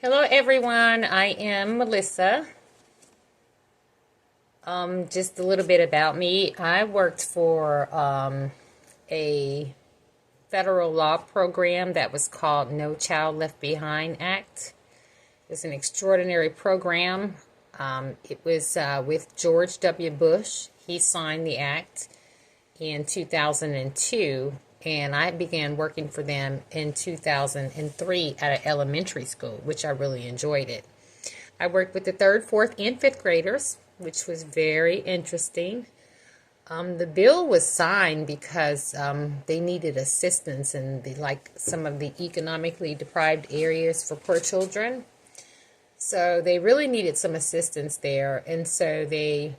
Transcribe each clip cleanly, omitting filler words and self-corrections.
Hello everyone, I am Melissa. Just a little bit about me. I worked for a federal law program that was called No Child Left Behind Act. It's an extraordinary program. It was with George W. Bush. He signed the act in 2002, and I began working for them in 2003 at an elementary school, which I really enjoyed it. I worked with the third, fourth, and fifth graders, which was very interesting. The bill was signed because they needed assistance in some of the economically deprived areas for poor children. So they really needed some assistance there, and so they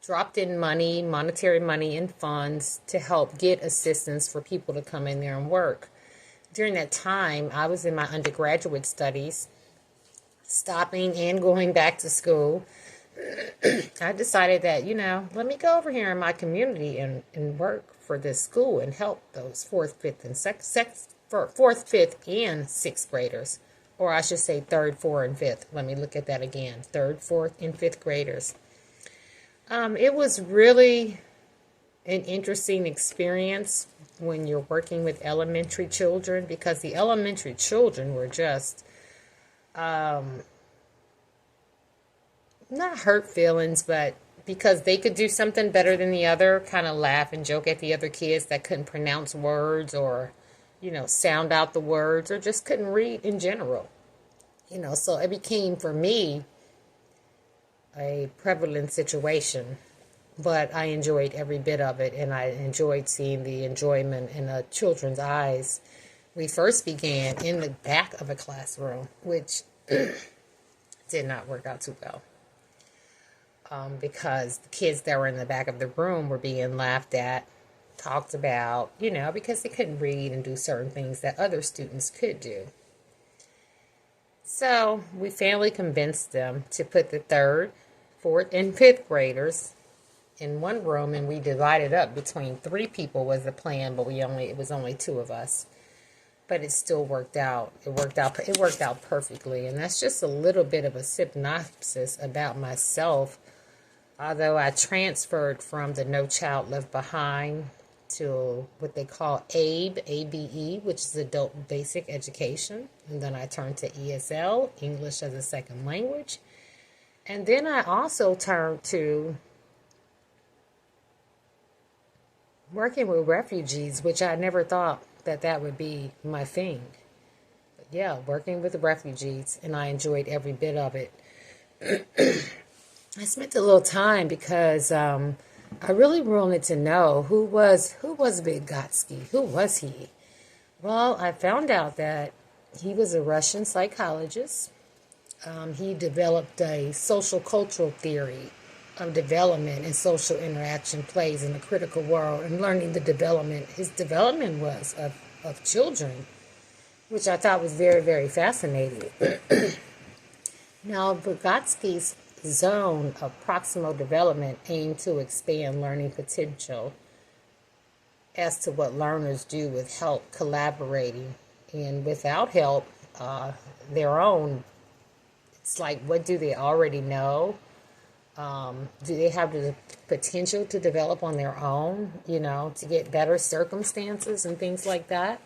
dropped in money, monetary money, and funds to help get assistance for people to come in there and work. During that time, I was in my undergraduate studies, stopping and going back to school. I decided that, let me go over here in my community and work for this school and help those fourth, fifth, and sixth graders. Or I should say third, fourth, and fifth. Let me look at that again. Third, fourth, and fifth graders. It was really an interesting experience when you're working with elementary children, because the elementary children were just not hurt feelings, but because they could do something better than the other, kind of laugh and joke at the other kids that couldn't pronounce words or, sound out the words, or just couldn't read in general. So it became, for me, a prevalent situation, but I enjoyed every bit of it, and I enjoyed seeing the enjoyment in the children's eyes. We first began in the back of a classroom, which did not work out too well. Because the kids that were in the back of the room were being laughed at, talked about, because they couldn't read and do certain things that other students could do. So we finally convinced them to put the third, fourth, and fifth graders in one room, and we divided up between three people was the plan, but it was only two of us. But it still worked out. It worked out perfectly, and that's just a little bit of a synopsis about myself. Although I transferred from the No Child Left Behind to what they call ABE, ABE, which is Adult Basic Education. And then I turned to ESL, English as a Second Language. And then I also turned to working with refugees, which I never thought that would be my thing. But yeah, working with the refugees, and I enjoyed every bit of it. I spent a little time because I really wanted to know who was Vygotsky. Who was he? Well, I found out that he was a Russian psychologist. He developed a social cultural theory of development and social interaction plays in a critical role in learning the development. His development was of children, which I thought was very, very fascinating. Now, Vygotsky's zone of proximal development aimed to expand learning potential as to what learners do with help, collaborating, and without help, their own. It's like, what do they already know? Do they have the potential to develop on their own, to get better circumstances and things like that?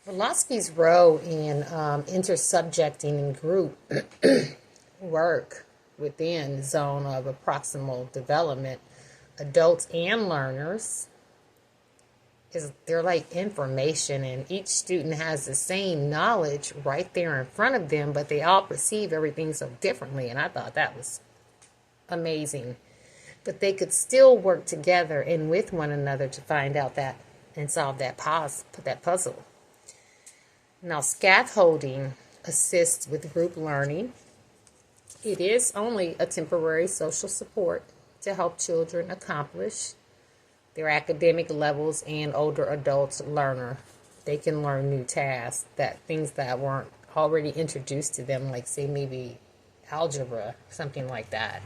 Vygotsky's role in intersubjecting and group work within the zone of a proximal development, adults and learners, they're like information, and each student has the same knowledge right there in front of them, but they all perceive everything so differently, and I thought that was amazing. But they could still work together and with one another to find out that and solve that puzzle. Now, scaffolding assists with group learning. It is only a temporary social support to help children accomplish their academic levels and older adults learner. They can learn new tasks, things that weren't already introduced to them, like say maybe algebra, something like that.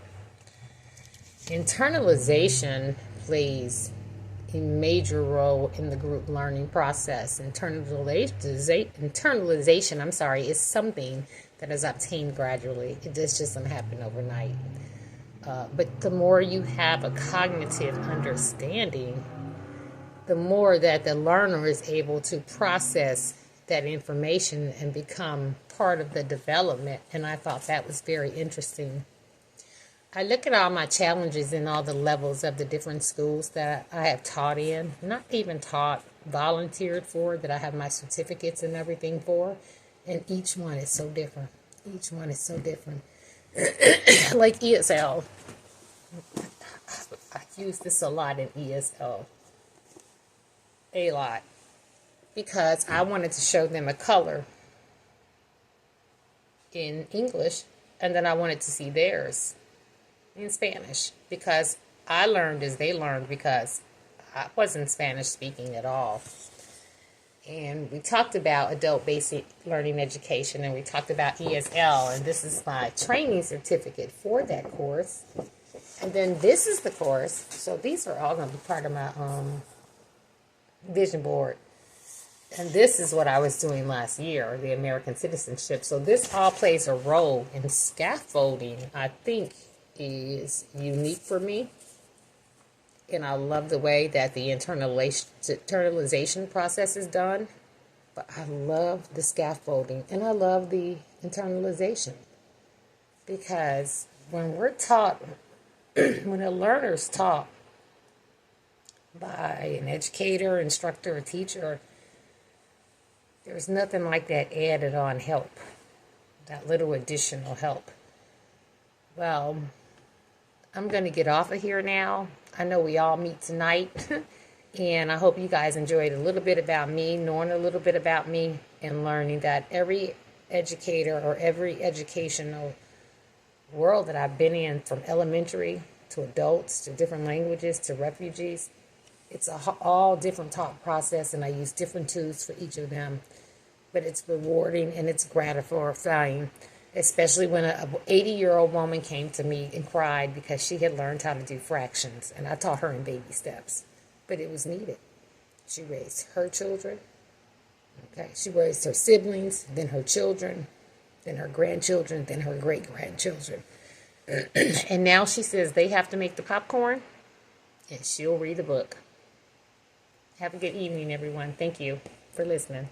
Internalization plays a major role in the group learning process. Internalization, I'm sorry, is something that is obtained gradually. It just doesn't happen overnight. But the more you have a cognitive understanding, the more that the learner is able to process that information and become part of the development. And I thought that was very interesting. I look at all my challenges in all the levels of the different schools that I have taught in, not even taught, volunteered for, that I have my certificates and everything for. And each one is so different. Each one is so different. Like ESL. I use this a lot in ESL. A lot. Because I wanted to show them a color in English, and then I wanted to see theirs in Spanish, because I learned as they learned, because I wasn't Spanish speaking at all. And we talked about adult basic learning education, and we talked about ESL, and this is my training certificate for that course. And then this is the course. So these are all going to be part of my vision board. And this is what I was doing last year, the American citizenship. So this all plays a role in scaffolding. I think is unique for me. And I love the way that the internalization process is done. But I love the scaffolding, and I love the internalization. Because when we're taught, when a learner's taught by an educator, instructor, or teacher, there's nothing like that added on help, that little additional help. Well, I'm going to get off of here now. I know we all meet tonight, and I hope you guys enjoyed a little bit about me, knowing a little bit about me, and learning that every educator or every educational world that I've been in, from elementary to adults to different languages to refugees, it's all different talk process, and I use different tools for each of them. But it's rewarding and it's gratifying, especially when an 80-year-old woman came to me and cried because she had learned how to do fractions, and I taught her in baby steps. But it was needed. She raised her children. Okay, she raised her siblings, then her children, then her grandchildren, then her great-grandchildren. And now she says they have to make the popcorn, and she'll read the book. Have a good evening, everyone. Thank you for listening.